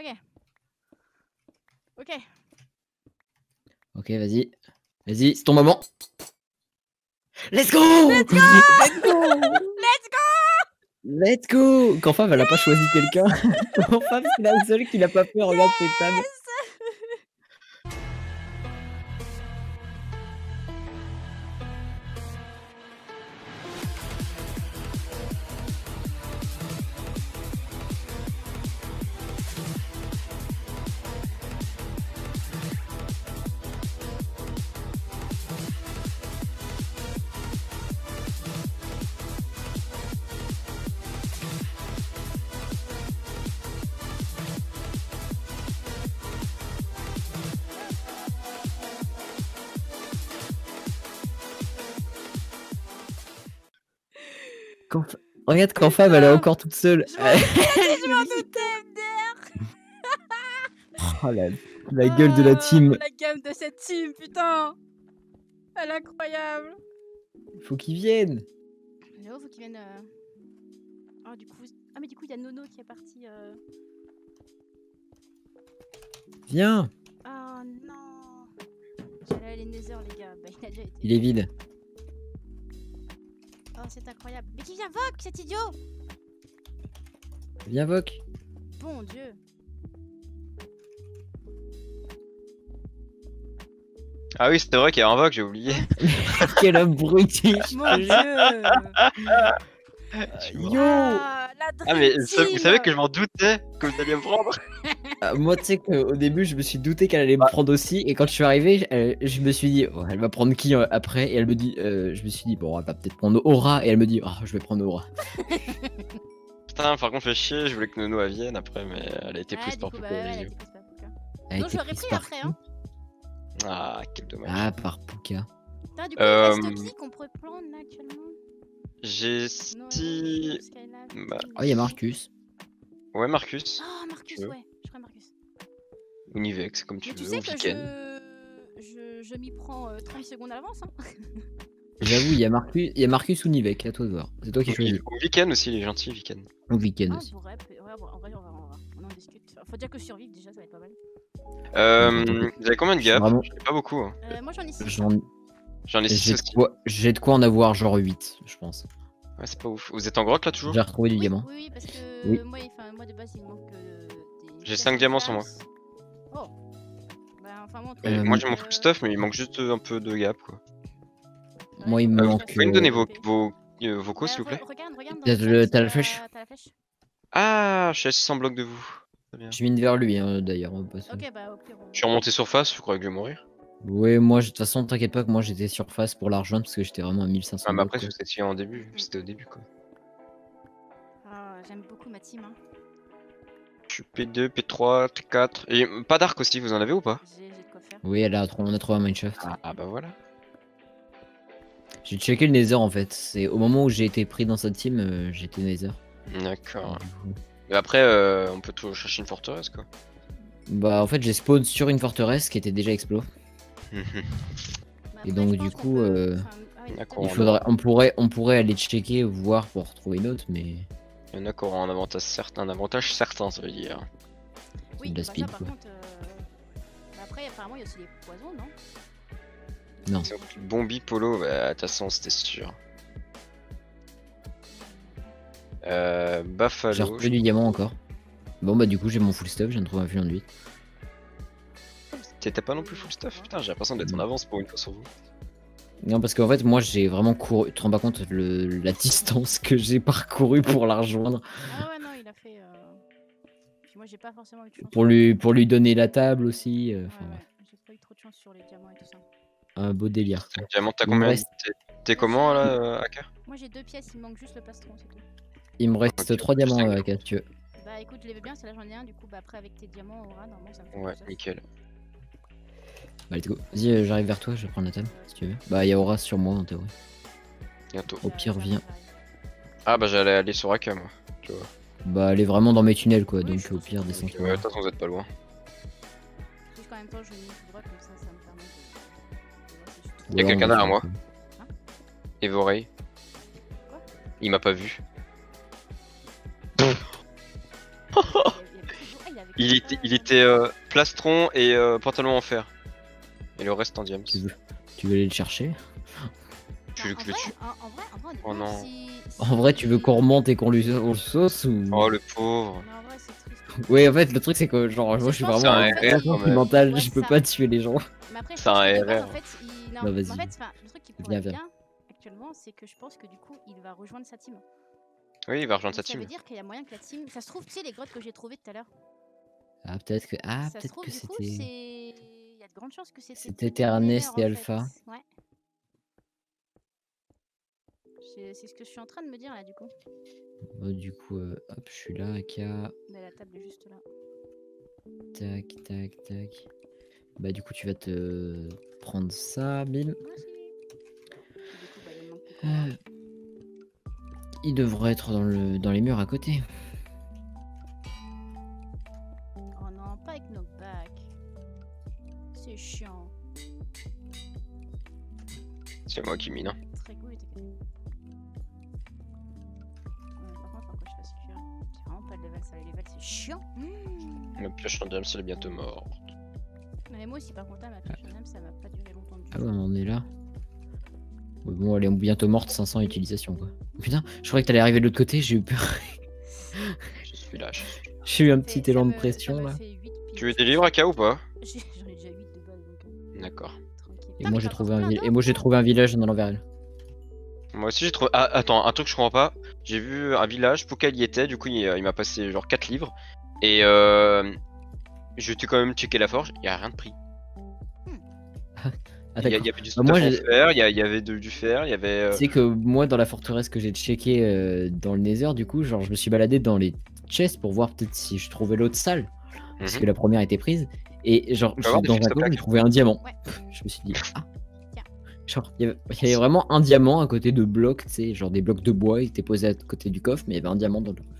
Ok. Ok. Ok, vas-y. Vas-y, c'est ton moment. Let's go! Let's go! Let's go! Let's go! Let's go! Qu'enfin, elle a pas choisi quelqu'un. Enfin, c'est la seule qui l'a pas fait. Regarde ses tables. Yes. Regarde quand Fab elle est encore toute seule. Je m'en doutais, MDR. Oh la gueule de la team. La gueule de cette team, putain. Elle est incroyable. Faut qu'ils viennent. Léo, faut qu'ils viennent. Oh, du coup. Ah, mais du coup, il y a Nono qui est parti. Viens. Oh non. J'allais aller Nether, les gars. Bah, il a déjà été. Il est vide. Oh, c'est incroyable. Mais qui vient Vogue, cet idiot? Viens Vogue. Bon Dieu. Ah oui, c'était vrai qu'il y a un Vogue, j'ai oublié. Quel abruti. Mon Dieu. Yo. Ah mais vous savez que je m'en doutais que vous alliez me prendre. Moi tu sais qu'au début je me suis douté qu'elle allait me prendre aussi et quand je suis arrivé je me suis dit oh, elle va prendre qui après et elle me dit je me suis dit bon elle va peut-être prendre Aura et elle me dit oh je vais prendre Aura. Putain par contre fait chier, je voulais que Nono elle vienne après mais elle a été prise par Puka. Non je l'aurais pris après hein. Ah quel dommage. Ah par Puka. Putain du coup il reste qui qu'on pourrait prendre là actuellement? J'ai si... Bah... Oh y'a Marcus. Ouais Marcus. Oh Marcus ouais, je crois Marcus. Ou Nivex comme tu veux, tu sais ou que Viken. Je m'y prends 30 secondes à l'avance hein. J'avoue, il y a Marcus ou Nivek, à toi de voir. C'est toi qui choisis. Ou Viken aussi, il est gentil Viken. Ou Viken aussi. Ouais, on en discute. Faut dire que survivre déjà ça va être pas mal. Vous avez combien de gars? Vraiment... J'en ai pas beaucoup. Hein. Moi j'en ai 6. J'en ai 6 aussi. J'ai de quoi en avoir genre 8, je pense. Ouais, c'est pas ouf. Vous êtes en grotte là toujours? J'ai retrouvé du diamant. Oui, parce que moi de base il me manque J'ai 5 diamants sur moi. Oh. Bah, enfin, moi j'ai mon full stuff, mais il manque juste un peu de gap quoi. Moi il me manque. Vous pouvez me donner vos vocaux s'il vous plaît? Regarde, t'as la flèche? Ah, je suis à 600 blocs de vous. Je mine vers lui d'ailleurs. Ok, bah, je suis remonté surface, je croyais que je vais mourir. Ouais, moi de toute façon, t'inquiète pas que moi j'étais surface pour la rejoindre parce que j'étais vraiment à 1500. Ah, mais après, c'était en début, c'était au début quoi. Ah, j'aime beaucoup ma team. Hein. Je suis P2, P3, P4. Et pas d'arc aussi, vous en avez ou pas? J'ai de quoi faire. Oui, on a trouvé un mineshaft. Ah bah voilà. J'ai checké le Nether en fait. C'est au moment où j'ai été pris dans sa team, j'étais Nether. D'accord. Mais après, on peut toujours chercher une forteresse quoi. Bah en fait j'ai spawn sur une forteresse qui était déjà explo. Et donc du coup il faudrait, on pourrait aller checker, voir pour trouver une autre, mais... Il y en a qui auront un avantage certain, ça veut dire. Oui, de la speed, par quoi. contre, après apparemment il y a aussi des poisons, non? Non. Bombi Polo, bah de toute façon c'était sûr. Buffalo. J'ai retrouvé du diamant encore. Bon bah du coup j'ai mon full stuff, je viens de trouver un filon de 8. T'étais pas non plus full stuff? Putain, j'ai l'impression d'être en avance pour une fois sur vous. Non parce qu'en fait moi j'ai vraiment couru, tu te rends pas compte la distance que j'ai parcouru pour la rejoindre. Ah ouais non il a fait... Puis moi j'ai pas forcément eu de chance. Pour lui donner la table aussi. Ouais, j'ai pas eu trop de chance sur les diamants et tout ça. Un beau délire. Diamant, t'as combien? T'es comment là, Aka? Moi j'ai 2 pièces, il me manque juste le plastron, c'est tout. Il me reste 3 diamants Aka si tu veux. Bah écoute je les veux bien, c'est là j'en ai un, du coup bah après avec tes diamants Aura, normalement ça me fait. Ouais, nickel. Bah let's go. Vas-y j'arrive vers toi, je vais prendre la table si tu veux. Bah y'a Aura sur moi en théorie. Bientôt. Au pire viens. Ah bah j'allais aller sur Aka moi, tu vois. Bah elle est vraiment dans mes tunnels quoi, donc au pire descends. Ouais, de toute façon vous êtes pas loin. Juste qu'en même temps je mets tout droit comme ça me permet de... Y'a quelqu'un derrière moi. Evorey. Quoi? Il m'a pas vu. il était plastron et pantalon en fer. Et le reste en diams. Tu veux aller le chercher? Tu veux que je le tue? Oh non. En vrai, tu veux qu'on remonte et qu'on le sauce ou... Oh le pauvre. Mais en vrai, c'est triste. Ouais, en fait, le truc c'est que genre, moi je suis pense vraiment que un c'est un gros RR, sentimental, ouais, je peux ça. pas tuer les gens. Mais après, C'est un de base, RR. en fait, il... Non, en vas-y. fait, le truc qui pourrait Viens, être viens. bien actuellement, c'est que je pense que du coup, il va rejoindre sa team. Oui, il va rejoindre sa Donc, ça team. veut dire qu'il y a moyen que la team. Ça se trouve, tu sais, les grottes que j'ai trouvées tout à l'heure. Ah, peut-être que, Ça se peut-être trouve, que du coup, c'était... c'est. Il y a de grandes chances que C'était Ernest une et erreur, en fait. Alpha. Ouais. C'est ce que je suis en train de me dire là, du coup. Bon, du coup, hop, je suis là, Aka. Mais la table est juste là. Tac, tac, tac. Bah, du coup, tu vas te prendre ça, bim. Merci. Et du coup, bah, il me manque plus que Euh, Il devrait être dans les murs à côté. Oh non, pas avec nos bacs. C'est chiant. C'est moi qui mine. Hein. Très cool, t'inquiète. Par contre, faut que je fasse cuire. J'ai vraiment pas de level, ça, les levels, c'est chiant. Ma pioche en diams, elle est bientôt morte. Mais moi aussi, par contre, là, ma pioche en âme, ça m'a pas duré longtemps du Ah tout. ouais, on est là. Ouais, bon, elle est bientôt morte, 500 utilisations, quoi. Putain, je croyais que t'allais arriver de l'autre côté, j'ai eu peur. Je suis là. J'ai eu un Ça petit élan de me pression, là. fait 8 piles. Tu veux des livres AK ou pas? J'en ai déjà 8 de base, donc D'accord. tranquille. Et Putain, moi, mais j'ai t'as trouvé, encore plein moi, j'ai d'or, trouvé un village dans l'envers. Moi aussi j'ai trouvé. Ah, attends, un truc que je comprends pas. J'ai vu un village, Pouka y était, du coup il m'a passé genre 4 livres. Et je t'ai quand même checké la forge, il y a rien de pris. Ah, Il y d'accord. avait du Bah, moi, stuff en j'ai- fer, il y avait du fer, il y avait. Tu sais que moi, dans la forteresse que j'ai checké dans le Nether, du coup, genre, je me suis baladé dans les chests pour voir peut-être si je trouvais l'autre salle. Parce que la première était prise. Et genre, peux avoir des dans un fixes à coffre, j'ai plaques. trouvé un diamant. Ouais. Je me suis dit, ah. Tiens. Genre, il y avait vraiment un diamant à côté de blocs, tu sais, genre des blocs de bois, ils étaient posés à côté du coffre, mais il y avait un diamant dans le coffre.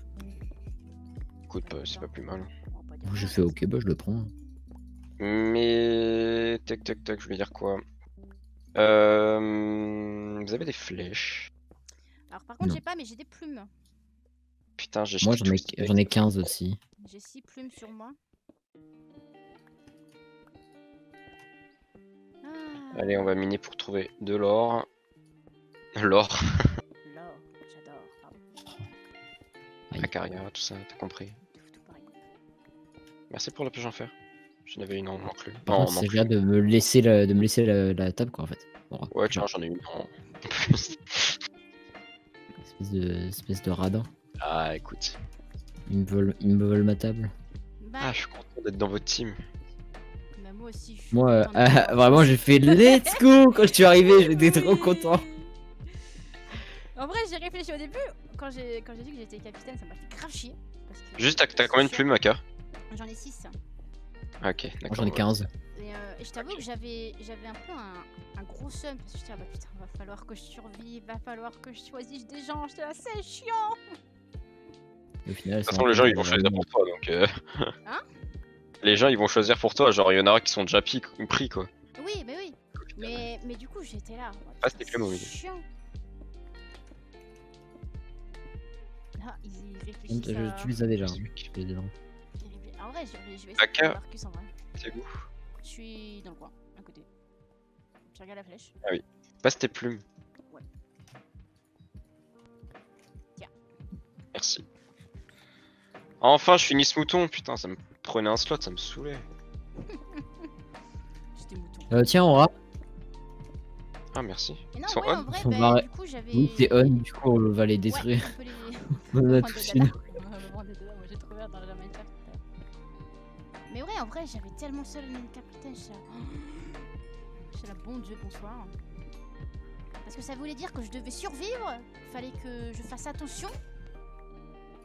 Écoute, c'est pas plus mal. On va pas dire Moi, j'ai ça, fait, ça, ok, bah, je le prends. Mais. Tac tac tac, je voulais dire quoi? Vous avez des flèches? Alors, par contre, Non. j'ai pas, mais j'ai des plumes. Putain, j'ai Moi, jeté tout ce qui j'en ai 15 aussi. J'ai 6 plumes sur moi. Ah, Allez, on va miner pour trouver de l'or. L'or, l'or, j'adore. Pardon. Aïe. Acaria, tout ça, t'as compris. Tout pareil. Merci pour la pioche en fer. J'en avais une en plus. Par Non, contre, non c'est plus. bien de me laisser la table, quoi, en fait. Bon, Ouais, tiens, j'en ai une en plus. espèce de radin. Ah, écoute. Ils me volent ma table. Bah, Ah, je suis content d'être dans votre team. bah, moi aussi, je suis Moi, contente de voir vraiment, ça. j'ai fait let's go quand je suis arrivé, j'étais trop Oui. content. En vrai, j'ai réfléchi au début. Quand j'ai dit que j'étais capitaine, ça m'a fait grave chier. Parce que Juste, t'as combien de plumes, Aka? J'en ai 6. Ah, ok, Moi, d'accord. j'en ai ouais. 15. Et je t'avoue que j'avais un peu un gros seum. Parce que je disais, ah bah putain, va falloir que je survive, va falloir que je choisisse des gens. J'étais là, c'est chiant. Et au final, De toute façon, les gens ils vont choisir pour toi donc. Hein? Les gens ils vont choisir pour toi, genre il y en aura qui sont déjà pris quoi. Oui, mais oui. Mais du coup, j'étais là. Oh, Ah, putain, c'était Clément, c'est oui. chiant. Là, ils réfléchissent à... Tu les as déjà. Je hein. suis Tu les as déjà. En vrai, je vais essayer Aka. de Marcus en vrai. C'est où? Je suis dans le coin, à côté. Tu regardes la flèche? Passe tes plumes. Ouais. Tiens. Merci. Enfin, je finis ce mouton, putain, ça me prenait un slot, ça me saoulait. J'étais mouton. Tiens, on rate. Ah, merci. Et non, Ils sont ouais, en on vrai, Ils sont bah, barrés. du coup, j'avais... Oui, c'est on, du coup, on va les Ouais, détruire. on peut les... On en a prendre tous des une. dadas. On va prendre des dadas. Moi, j'ai trouvé un dans la Minecraft. Mais ouais, en vrai, j'avais tellement seul le capitaine. J'étais là, bon Dieu, bonsoir. Parce que ça voulait dire que je devais survivre. Fallait que je fasse attention.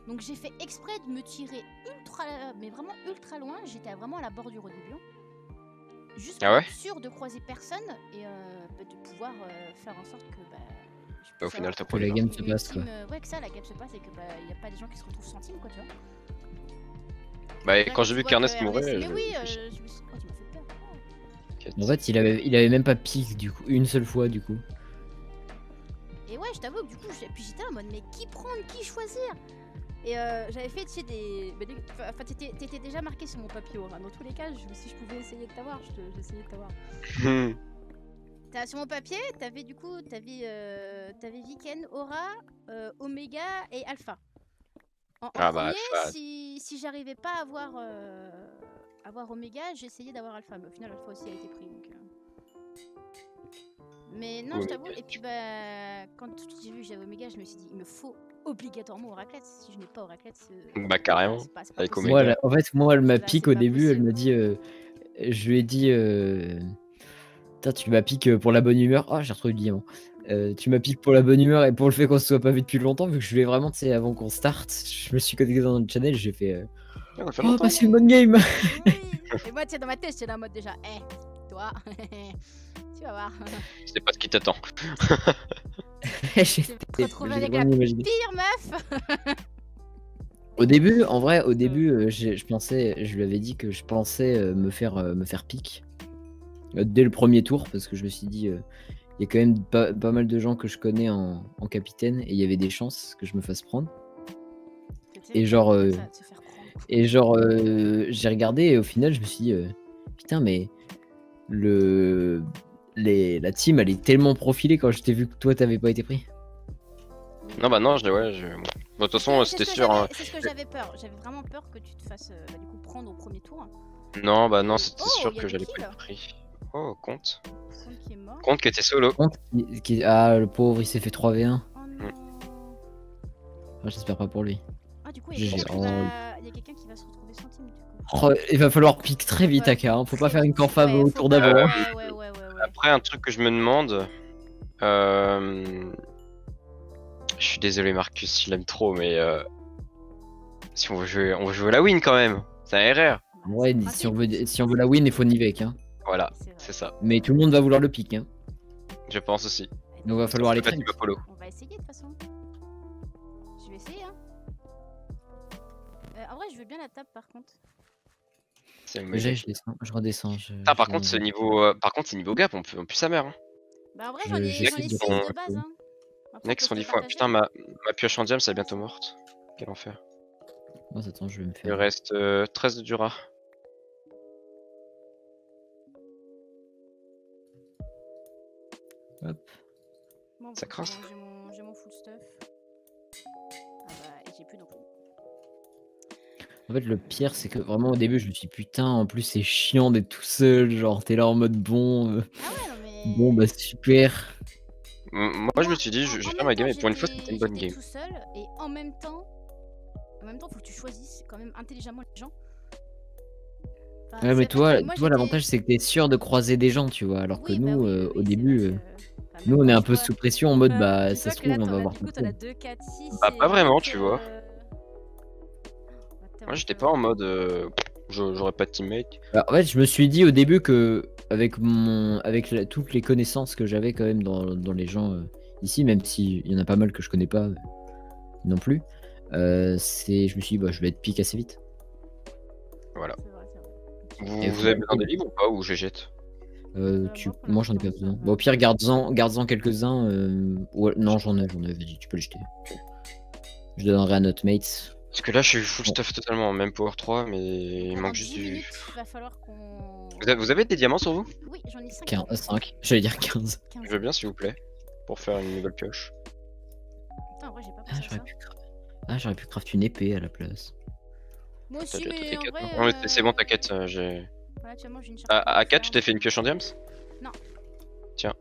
Donc j'ai fait exprès de me tirer ultra, mais vraiment ultra loin. J'étais vraiment à la bordure au début. Juste pour Ah ouais? être sûr de croiser personne et bah, de pouvoir faire en sorte que je Bah, au puisse final, avoir t'as Que pas la les game mains. se une passe, quoi. team, ouais, que ça, la game se passe et que y a pas des gens qui se retrouvent sans team, quoi, tu vois. Bah, et Ouais, quand tu j'ai vu vois qu'Ernest que mourait, Ernest- je Mais oui, me suis je me suis... Oh, tu m'as fait peur. dit, En fait, il avait même pas pique, du coup, une seule fois, du coup. Et ouais, je t'avoue que du coup, puis j'étais là en mode, mais qui prendre, qui choisir? Et j'avais fait, tu sais, enfin, t'étais déjà marqué sur mon papier Aura. Dans tous les cas, si je pouvais essayer de t'avoir, j'essayais de t'avoir. Sur mon papier, t'avais du coup, t'avais Viken, Aura, Omega et Alpha. En premier, Alpha. si j'arrivais pas à avoir Omega, j'essayais d'avoir Alpha. Mais au final, Alpha aussi a été pris. Donc, Mais non, je t'avoue. Et puis, quand j'ai vu que j'avais Omega, je me suis dit, il me faut obligatoirement Oraclette. Si je n'ai pas Oraclette, Bah, carrément. c'est pas Avec possible. Omega. En fait, moi, elle m'a Là, pique c'est au pas début. Elle possible. m'a dit, je lui ai dit, putain, tu m'as pique pour la bonne humeur. Ah, j'ai retrouvé le diamant. Tu m'as pique pour la bonne humeur et pour le fait qu'on se soit pas vu depuis longtemps, vu que je voulais vraiment, tu sais, avant qu'on start, je me suis connecté dans le channel, j'ai fait, oh, passer une bonne game. Oui. Et moi, tu sais, dans ma tête, j'étais là en mode déjà, toi, tu vas voir. Je sais pas ce qui t'attend. Tu vas te retrouver avec la pire meuf. Au début, en vrai, je pensais, je lui avais dit que je pensais me faire pique dès le premier tour, parce que je me suis dit, il y a quand même pas mal de gens que je connais en capitaine, et il y avait des chances que je me fasse prendre. Et genre, j'ai regardé, et au final, je me suis dit, putain, mais la team, elle est tellement profilée quand je t'ai vu que toi, t'avais pas été pris. Non, bah non, ouais. Bon, de toute façon, c'était sûr. Hein. C'est ce que j'avais peur. J'avais vraiment peur que tu te fasses du coup prendre au premier tour. Non, bah non, c'était sûr y a que des j'allais kills. pas être pris. Oh, compte. Compte qui est mort. Compte qui était solo. Ah, le pauvre, il s'est fait 3v1. Oh non. Ah, j'espère pas pour lui. Ah, du coup, il y a GG. quelqu'un qui va se retrouver sans team du coup. Oh, il va falloir pique très vite, Ouais, Aka. Hein. Faut pas très faire une vite. canfave Ouais, au faut tour pas- d'avant. Ouais. Après, un truc que je me demande. Je suis désolé, Marcus, je l'aime trop, mais. Si on veut jouer la win quand même. C'est un RR. Ouais, si on veut la win, il faut Nivek. Hein. Voilà, c'est ça. Mais tout le monde va vouloir le pique. Hein. Je pense aussi. Donc va falloir aller Pas très du vite. Apollo. On va essayer de toute façon. Je vais essayer, hein. En vrai, je veux bien la table par contre. C'est le Déjà, mec. je redescends. Par contre, c'est niveau gap, on pue sa mère. Hein. Bah en vrai, Je- j'en ai j'essaie 6 de- de base, hein. Après, Les mecs on sont peut 10 se fois. partager. Putain, ma pioche en diam, c'est bientôt morte. Quel enfer. Oh, attends, je vais me Il faire. reste 13 de Dura. Hop. Bon, Ça crasse. J'ai mon full stuff. Ah bah, et j'ai plus non plus. En fait, le pire, c'est que vraiment au début, je me suis dit, putain, en plus, c'est chiant d'être tout seul. Genre, t'es là en mode bon. Ah ouais, non mais. Bon, bah super. Moi, je me suis dit, je vais faire ma game et pour une fois, c'était une bonne game. Tout seul et en même temps, faut que tu choisisses quand même intelligemment les gens. Enfin, Ouais, mais c'est parce que moi, toi, l'avantage, c'est que t'es sûr de croiser des gens, tu vois. Alors que Oui, bah nous, oui, au c'est début, vrai que- enfin, nous, même on est moi, un tu peu vois, sous pression en mode, bah, dis-toi ça se que là, trouve, on va t'en as- voir du coup, personne. t'en as 2, 4, 6. Bah, pas vraiment, tu vois. Attends, Moi, j'étais pas en mode. J'aurais pas de teammate. Alors, en fait, je me suis dit au début que, avec toutes les connaissances que j'avais quand même dans les gens ici, même s'il y en a pas mal que je connais pas non plus, je me suis dit, bah, je vais être pique assez vite. Voilà. C'est vrai. Vous avez besoin des livres ou pas, ou je jette? Moi, j'en ai pas besoin. Bon, au pire, garde-en quelques-uns. Non, j'en ai, vas-y, tu peux les jeter. Je donnerai à notre mate. Parce que là, je suis full stuff totalement, même Power 3, mais il Pendant manque juste 10 du. minutes, il va falloir qu'on. Vous avez des diamants sur vous? Oui, j'en ai 5. 5, j'allais dire 15. Je veux bien, s'il vous plaît, pour faire une nouvelle pioche. Putain, en vrai, j'ai pas pensé à ça. J'aurais pu craft une épée à la place. Moi aussi, T'as déjà mais toutes les en quêtes, vrai. non, mais c'est bon, t'inquiète, j'ai. Voilà, tu vois, moi j'ai une À 4, tu t'es fait une pioche en diams? Non. Tiens,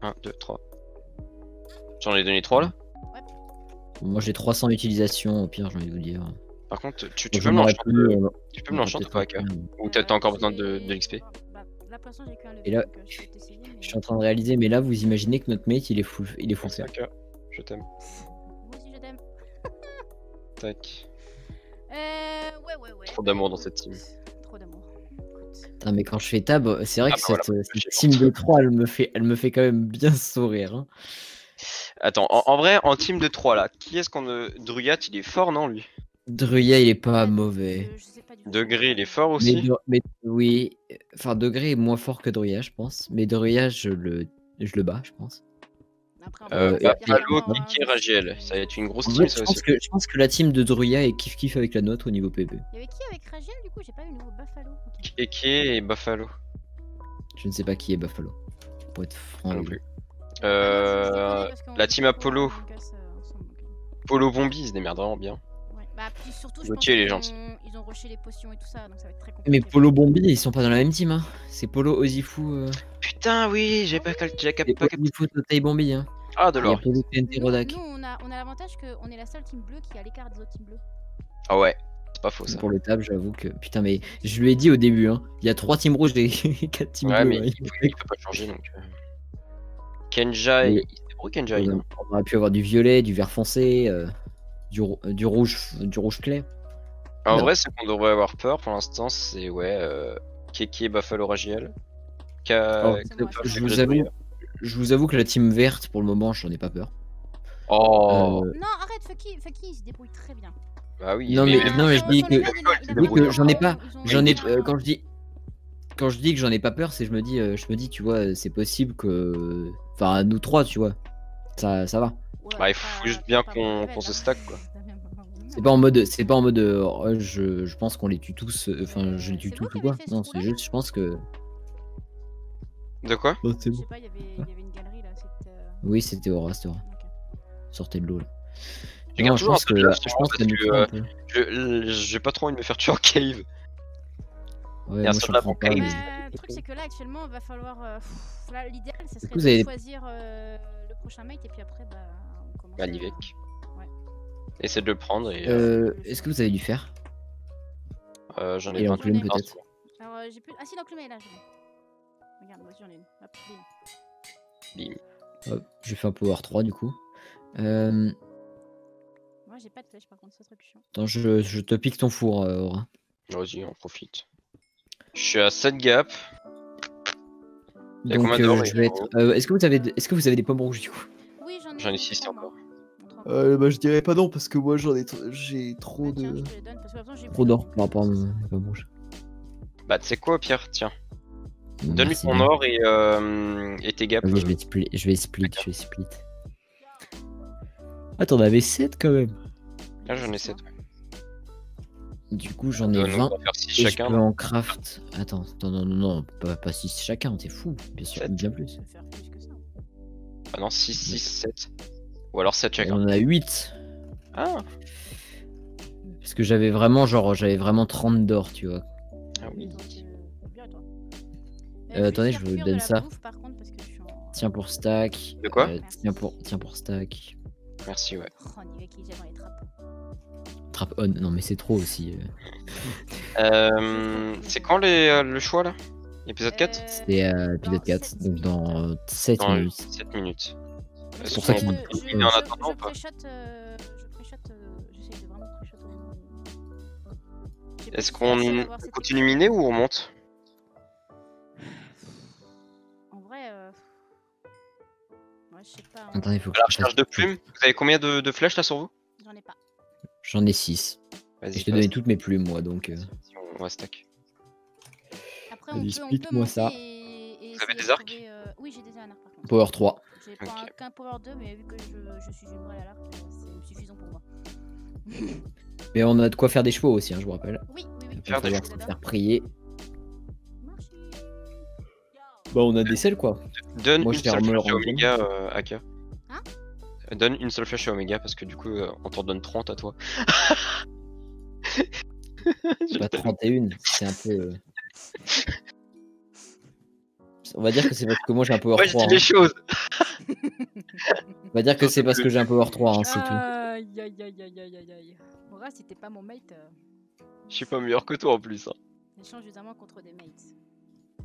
1, 2, 3. J'en ai donné 3 là? Moi, j'ai 300 utilisations, au pire, j'ai envie de vous dire. Par contre, tu Donc, peux me l'enchanter tu peux me l'enchanter ou pas, AK? Ou t'as encore besoin de l'XP? Bah, là, pour l'instant, j'ai qu'un level. Et là, donc, je vais t'essayer, mais- Je suis en train de réaliser, mais là, vous imaginez que notre mate, il est full Merci, serre. AK, je t'aime. Moi aussi, je t'aime. Tac. Ouais. Trop d'amour dans cette team. Trop d'amour. Écoute. Putain, mais quand je fais tab, c'est vrai Ah que bah voilà, cette j'ai team pensé. de 3, elle me fait quand même bien sourire. Hein. Attends, en vrai, en team de 3 là, qui est-ce qu'on a. Druyat, il est fort, non, lui? Druya, il est pas mauvais. Je sais pas du tout. Degré, il est fort aussi. Mais oui, enfin, Degré est moins fort que Druya, je pense. Mais Druya, je le bats, je pense. Après, on Euh, va dire et- Buffalo, clairement, hein, Kiki, Ragiel. Ça va être une grosse En team, fait, ça aussi. je pense que la team de Druya est kiff-kiff avec la nôtre au niveau PB. Il y avait qui avec Ragiel du coup? J'ai pas eu le nouveau Buffalo. Ok. Kiki et Buffalo. Je ne sais pas qui est Buffalo. Pour être franc. Non avec plus. Ah, moi, je les connais parce qu'on La joue team beaucoup Apollo. à Among Us, ensemble, donc, Polo Bombi, ils se démerdent vraiment bien. ouais. Bah, puis surtout, je pense Gauthier, il est qu'ils gentil. ils ont rushé les potions et tout ça, donc ça va être très vous. compliqué. Mais Polo Bombi, ils sont pas dans la même team. Hein. C'est Polo Ozifu. Putain, oui, j'ai pas Et Ozifu Totei Bombi. Hein. Ah, de Il y a l'or. Polo TNT Rodak. Nous, on a l'avantage qu'on est la seule team bleue qui est à l'écart des autres teams bleues. Ah ouais, c'est pas faux ça. Pour le tab, j'avoue que. Putain, mais je lui ai dit au début, hein. Il y a 3 teams rouges et 4 teams Ouais, bleus. mais hein. il peut pas changer donc. Kenja, Oui. il s'est débrouillé Kenja, non? On aurait pu avoir du violet, du vert foncé, du rouge clair. En Non. vrai, c'est qu'on devrait avoir peur pour l'instant, c'est ouais, Keke et Buffalo Ragiel. Alors, je vous avoue que la team verte, pour le moment, j'en ai pas peur. Oh, Non, arrête, Fucky, il se débrouille très bien. bah oui. Non, mais je dis Sur les que- raids, il a oui, que vraiment- j'en ai pas- ils ont- J'en ai. ils ont- Quand je dis que j'en ai pas peur, c'est je me dis, tu vois, c'est possible que. Enfin, nous 3, tu vois. Ça va. Ouais, Bah, il faut pas- juste bien pas qu'on bon level, se hein. stack quoi. C'est pas en mode. Oh, je pense qu'on les tue tous. Enfin, je les tue C'est tous vous qui ou quoi. avez fait ce Non, trou-là, c'est juste, je pense que. De quoi? Oh, c'est Je sais pas, il y avait une galerie là. Oui, c'était Aura. Ok. Sortez de l'eau là. Je Non, garde je toujours pense un peu que. de la Je pense parce que nous que, trois, un peu. j'ai pas trop envie de me faire tuer en cave. Ouais, y a un moi je soldat comprends pas. bancaire. mais- Bah, le truc c'est que là actuellement il va falloir là l'idéal ce serait coup, vous de avez- choisir le prochain mate et puis après bah on commence Bah, Nivek. Ouais. Essaie de le prendre et Est-ce que vous avez du fer j'en Et ai pas. l'enclume J'en ai. peut-être. Alors j'ai plus. Ah si l'enclume est là, je l'ai. Regarde, moi aussi j'en ai une. Hop, bim. Bim. Hop, j'ai fait un power 3 du coup. Moi j'ai pas de flèche par contre, c'est un truc chiant. Attends, je te pique ton four, Aura. Vas-y, on profite. Je suis à 7 gap. Il y a Donc combien d'or, je vais être. Est-ce que vous avez des pommes rouges du coup Oui, j'en ai. J'en ai 6 trois, moi. encore. Montre-moi. Bah je dirais pas non parce que moi j'ai trop Ah, tiens, je te les donne parce que maintenant j'ai trop plus d'or donc, par rapport à c'est mes ça. pommes rouges. Bah, tu sais quoi, Pierre? Tiens, donne-lui Merci ton bien. or et tes gaps. Vas-y, je vais split. Ah, t'en avais 7 quand même. Là, j'en ai 7. Du coup, j'en ai On 20. va faire 6 Et chacun. je peux en craft. Attends, non, pas 6 chacun, t'es fou. Bien sûr, Sept. bien Je plus. peux faire plus que ça. Ah non, 6, 6, 7. Ou alors 7 On chacun. en a 8. Ah, Parce que j'avais vraiment 30 d'or, tu vois. ah oui. Donc, bien toi. Attendez, Juste je vous faire cuire donne de la ça. bouffe, par contre, parce que je suis en- Tiens pour stack. De quoi Tiens pour stack. Merci, ouais. Oh, Nivek, il gère dans les trappes. Trap on. Non, mais c'est trop aussi. C'est quand le choix là? Épisode 4? C'était épisode 4, donc dans 7 Dans minutes. 7 minutes. C'est pour ça qu'il qu'on dit- peut terminer en attendant ou je pas? préchote, j'essaie de vraiment préchote au moment où- J'ai pas Est-ce fait qu'on assez d'avoir cette continue miner ou on monte? En vrai, ouais, je sais pas. hein. Attendez, faut que À la je fasse- recherche de plumes? Vous avez combien de flèches là sur vous? J'en ai pas. J'en ai 6. Vas-y, Je t'ai donné toutes mes plumes, moi, donc. on va stack. Après, Vas-y, on peut split-moi monter ça. et Vous avez essayer des de arcs trouver, Oui, j'ai des arcs par contre. Power 3. J'ai pas Ok. qu'un power 2, mais vu que je suis une vraie à l'arc, c'est suffisant pour moi. Mais on a de quoi faire des chevaux aussi, hein, je vous rappelle. Oui. Il va Faire des falloir chevaux. se faire prier. Merci. Bah, on a des selles, quoi. Donne Moi, une je t'ai seule remis le flèche à rangement. Omega, AK. Hein Donne une seule flèche à Omega parce que du coup, on t'en donne 30 à toi. Bah, 31, c'est un peu. On va dire que c'est parce que moi j'ai un power Ouais, je 3. dis les choses. On va dire que c'est parce que j'ai un power 3, hein, c'est tout. Aïe aïe aïe aïe aïe aïe aïe. Mora, si t'es pas mon mate, Je suis pas meilleur que toi en plus. Hein. j'échange évidemment contre des mates.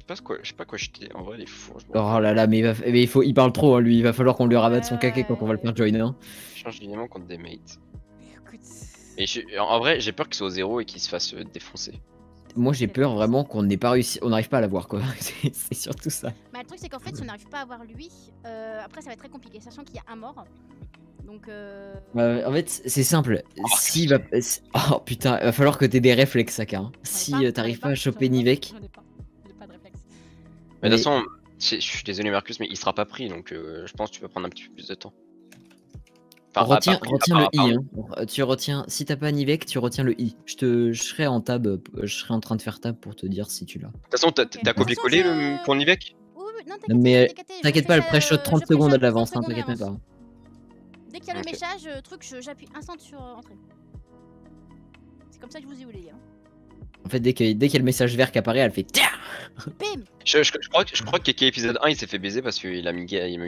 Je sais pas quoi jeter. En vrai, les fous. Je m'en Oh là là, mais il parle trop, hein, lui. Il va falloir qu'on lui ramène son caquet quand on va le faire joiner. Hein. change évidemment contre des mates. Écoute. Et en vrai, j'ai peur qu'il soit au 0 et qu'il se fasse défoncer. Moi j'ai peur vraiment qu'on n'ait pas réussi, on n'arrive pas à l'avoir quoi. C'est surtout ça. Bah, le truc, c'est qu'en fait, si on n'arrive pas à avoir lui, après, ça va être très compliqué, sachant qu'il y a un mort. Donc. En fait, c'est simple. S'il va. Oh putain, il va falloir que t'aies des réflexes, Saka. Hein. Si J'en ai t'arrives pas, pas à choper j'en ai Nivek. J'en ai pas de réflexe. Mais de toute façon, Je suis désolé Marcus, mais il sera pas pris, donc je pense que tu peux prendre un petit peu plus de temps. Enfin, Retiens, pas pris, retiens le I. pardon. Hein. Tu retiens, si t'as pas Nivek, tu retiens le I. Je serai en tab, je serai en train de faire tab pour te dire si tu l'as. De toute façon, t'as Ok. De toute façon, copié-collé je- pour Nivek? Oui, oui, non, Mais je t'inquiète pas, elle pré-shot 30 secondes à pré-shot l'avance, 30 hein, t'inquiète secondes à même pas. Dès qu'il y a le Ok. message, j'appuie instant sur entrée. C'est comme ça que je vous ai eu les gars. En fait, dès qu'il y a le message vert qui apparaît, elle fait tiens. Bim. Je crois que Keke épisode 1 il s'est fait baiser parce qu'il a mis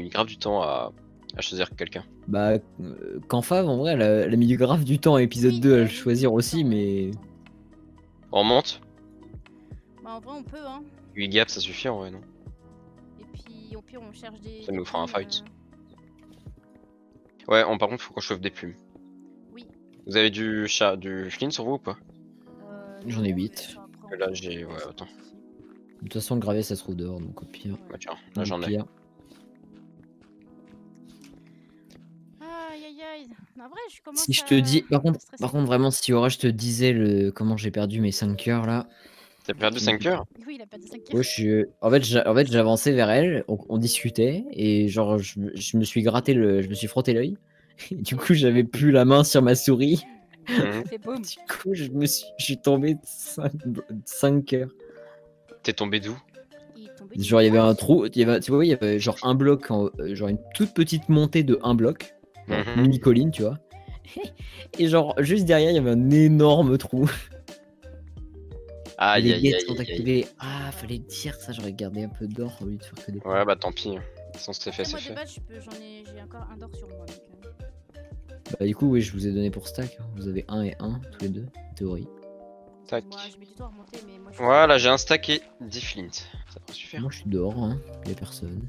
grave du temps à choisir quelqu'un. Bah, quand Fav, en vrai, elle a mis grave du temps à épisode Oui, 2 à le oui, choisir oui, aussi, oui. mais. On remonte? Bah en vrai on peut hein. 8 gaps ça suffit en vrai, non? Et puis au pire on cherche des. Ça des nous fera un plumes, fight. Ouais, par contre, faut qu'on chauffe des plumes. Oui. Vous avez du flint sur vous ou pas? J'en ai non, mais 8. ça, après, on Là, peut- j'ai- ouais, c'est pas attends. un souci. De toute façon, le gravier, ça se trouve dehors, donc au pire. Bah tiens, là j'en ai. Pire. Aïe aïe aïe. En vrai je commence Si je te dis, à stresser. par contre, vraiment, si Aura, je te disais comment j'ai perdu mes 5 heures là. T'as perdu 5 heures? Oui il a perdu 5 Ouais, en fait, j'avançais vers elle, on discutait, et genre, je me suis gratté je me suis frotté l'œil. Et du coup, j'avais plus la main sur ma souris. Mhm. Fait boum. Du coup, je suis tombé de 5 heures. T'es tombé d'où? Il est tombé du Genre, il y avait un nuage. trou, tu vois, il y avait genre un bloc, genre une toute petite montée de un bloc, genre Mhm. mini colline, tu vois. Et genre, juste derrière, il y avait un énorme trou. Et Aïe les aïe gates aïe sont aïe aïe. activés. Ah, fallait dire ça, j'aurais gardé un peu d'or au lieu de faire que des points. Ouais, bah tant pis. Si on s'était fait, Après, c'est moi de fait. base j'ai encore un d'or sur moi donc. Bah, du coup, oui, je vous ai donné pour stack. Hein. Vous avez 1 et 1, tous les deux, en théorie. Tac. Moi je mets du temps à remonter mais moi je suis. Voilà, j'ai un stack et 10 flint. Ça va suffire. Moi, je suis dehors, hein. Y a personne.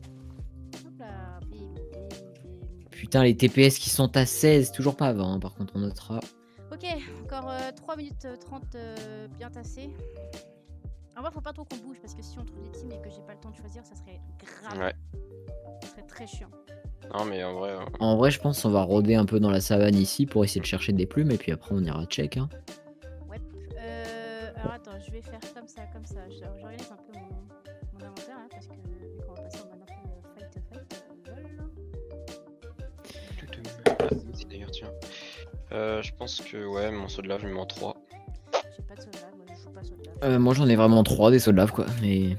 Hop là, bim, bim, bim. Putain, les TPS qui sont à 16, toujours pas à 20, hein. Par contre, on notera. Ok, encore 3 minutes 30 bien tassées. En vrai, faut pas trop qu'on bouge parce que si on trouve des teams et que j'ai pas le temps de choisir, ça serait grave. Ouais. Ça serait très chiant. Non, mais en vrai. En vrai, je pense qu'on va rôder un peu dans la savane ici pour essayer de chercher des plumes, et puis après, on ira check. Hein. Ouais. Alors attends, je vais faire comme ça, comme ça. J'organise un peu mon inventaire là parce que vu qu'on va passer en mode un peu fight. Vas-y, d'ailleurs, tiens. Je pense que ouais, mon saut de lave, je me mets en 3. J'ai pas de saut de lave, moi je joue pas saut de lave. Moi, j'en ai vraiment 3 des sauts de lave, quoi. Mais.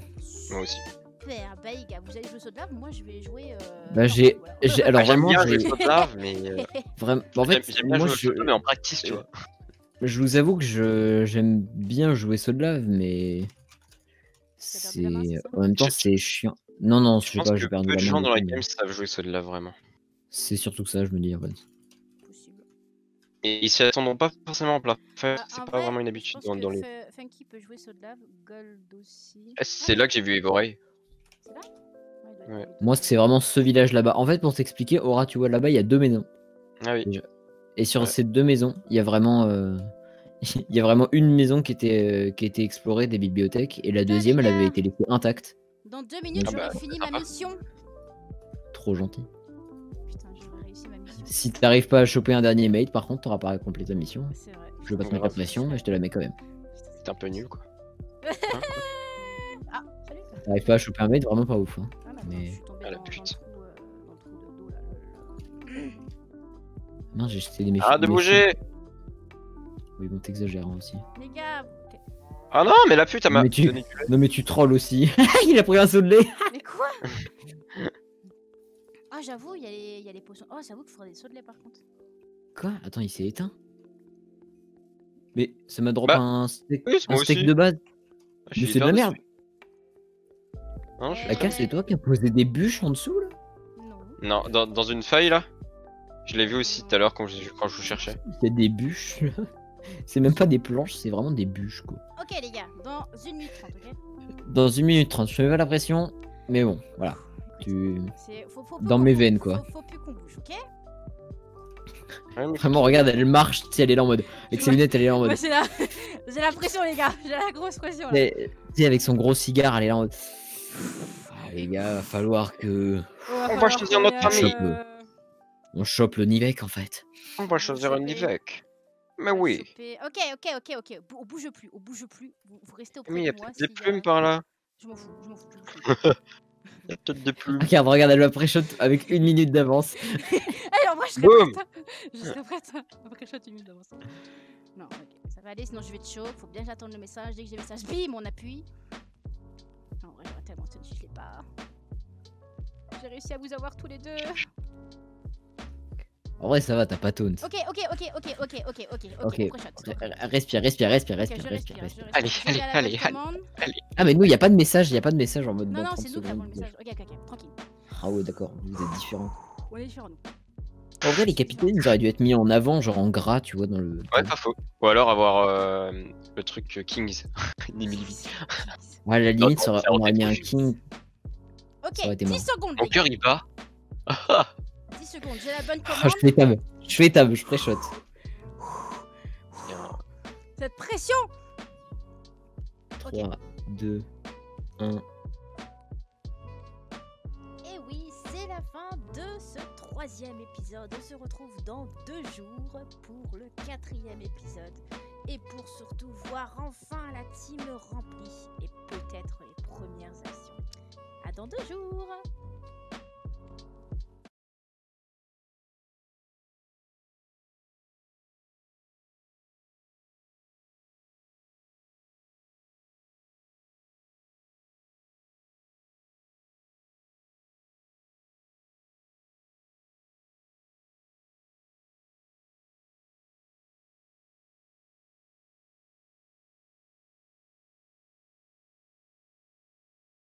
Moi aussi. Super, bah les gars, vous allez jouer saut de lave, moi je vais jouer. Bah, voilà. alors, J'aime vraiment, bien j'ai. jouer saut de lave, mais. Vraiment. En fait, J'aime bien moi, jouer au saut de lave, mais en practice, tu vois. je vous avoue que j'aime bien jouer saut de lave, mais. T'as perdu la main, c'est ça En même temps, c'est chiant. Non, je Je sais pense pas, que j'ai perdu peu de la main. gens dans la du tout, game mais savent jouer saut de lave vraiment. C'est surtout que ça, je me dis, en fait. Possible. Et ils s'y attendent pas forcément en plat. Enfin, Ah, c'est en pas vrai, vraiment une je habitude pense dans que les. Funky peut jouer saut de lave, Gold aussi. Ah, c'est là que j'ai vu Evoray. C'est là il doit Ouais. être Moi, c'est vraiment ce village là-bas. En fait, pour t'expliquer, Aura, tu vois, là-bas, il y a 2 maisons. Ah oui. Déjà. Et sur Ouais. ces 2 maisons, il y a vraiment. Il y a vraiment une maison qui était explorée des bibliothèques, et la Putain, deuxième, les elle avait gars. été laissée intacte. Dans 2 minutes, Ah j'aurai bah, fini c'est ma sympa. mission. Trop gentil. Putain, j'aurais réussi ma mission. Si t'arrives pas à choper un dernier mate, par contre, t'auras pas accompli ta mission. C'est vrai. Je veux pas te mettre la pression, mais je te la mets quand même. C'était un peu nul quoi. Ah, salut. T'arrives pas à choper un mate, vraiment pas ouf. Hein. Ah, mais attends, Mais- je suis tombée Ah, la dans le pute. trou de dos là. Non, j'ai jeté des méfiants. Arrête de bouger! Oui, bon, t'exagères hein, aussi. Les gars, Ah non, mais la pute, elle m'a Mais tu- donné du lait. Non, mais tu trolls aussi. Il a pris un saut de lait. mais quoi? Ah, j'avoue, il y a les potions. Oh, j'avoue qu'il faudrait des sauts de lait par contre. Quoi? Attends, il s'est éteint. Mais ça m'a drop Bah, un steak, oui, c'est moi steak aussi. de base. Ah, je Mais suis c'est de la hyper merde. déçu. Non, je suis La casse, c'est toi qui as posé des bûches en dessous là? Non. Non, dans une feuille là. Je l'ai vu aussi tout à l'heure quand je vous cherchais. Il y a des bûches là. C'est même pas des planches, c'est vraiment des bûches quoi. Ok, les gars, dans 1 minute 30, ok? Dans 1 minute 30, je te mets pas la pression. Mais bon, voilà. Tu... Faut Dans qu'on mes bouge, veines, quoi. Faut plus qu'on bouge, ok? Ouais, mais- Vraiment, regarde, elle marche, tu sais, elle est là en mode. Avec ses Ouais. lunettes, elle est là en mode. Moi, j'ai la pression, les gars. J'ai la grosse pression là. Tu sais, avec son gros cigare, elle est là en mode. Ah, les gars, va falloir que. On va choisir notre famille. famille. On chope le Nivek en fait. On va choisir un Nivek. Mais oui. Ok. On bouge plus. Vous restez auprès Mais il y a de moi. peut-être des s'il y a- plumes par là. Je m'en fous. La tête de plume. Regarde, regarde, elle va pré-shot avec 1 minute d'avance. Allez, en vrai, je serais Boum. prête. Je serais prête. Après, je suis une minute d'avance. Non, ok, ça va aller, sinon je vais être chaud. Faut bien que j'attende le message. Dès que j'ai le message, bim, on appuie. En vrai, j'aurais tellement tenu, je l'ai pas. J'ai réussi à vous avoir tous les deux. En vrai, ça va, t'as pas taunt. Ok, Ok. pré-shot. Respire, respire, respire, Ok, respire, je respire, respire, respire. Allez, Je vais à la bonne commande. Ah, mais nous, y a pas de message, y a pas de message en mode. Non, dans non, 30 c'est nous qui avons le secondes. message. Ok, tranquille. Ah ouais, d'accord, vous êtes différents. On est différents, nous. En vrai, les capitaines, ils auraient dû être mis en avant, genre en gras, tu vois, dans le. Ouais, pas faux. Ou alors avoir le truc Kings. Nimilby. Ouais, à la limite, Non, on aurait mis un rouge. king. Ok, Ça aurait été 10 marrant. secondes, Mon les gars. cœur il bat. 10 secondes, j'ai la bonne Ah, commande. je fais tab, je pré-shot. Bien. Cette pression. 3, 2, 1. Et oui, c'est la fin de ce 3e épisode. On se retrouve dans 2 jours pour le 4e épisode. Et pour surtout voir enfin la team remplie et peut-être les premières actions. À dans 2 jours.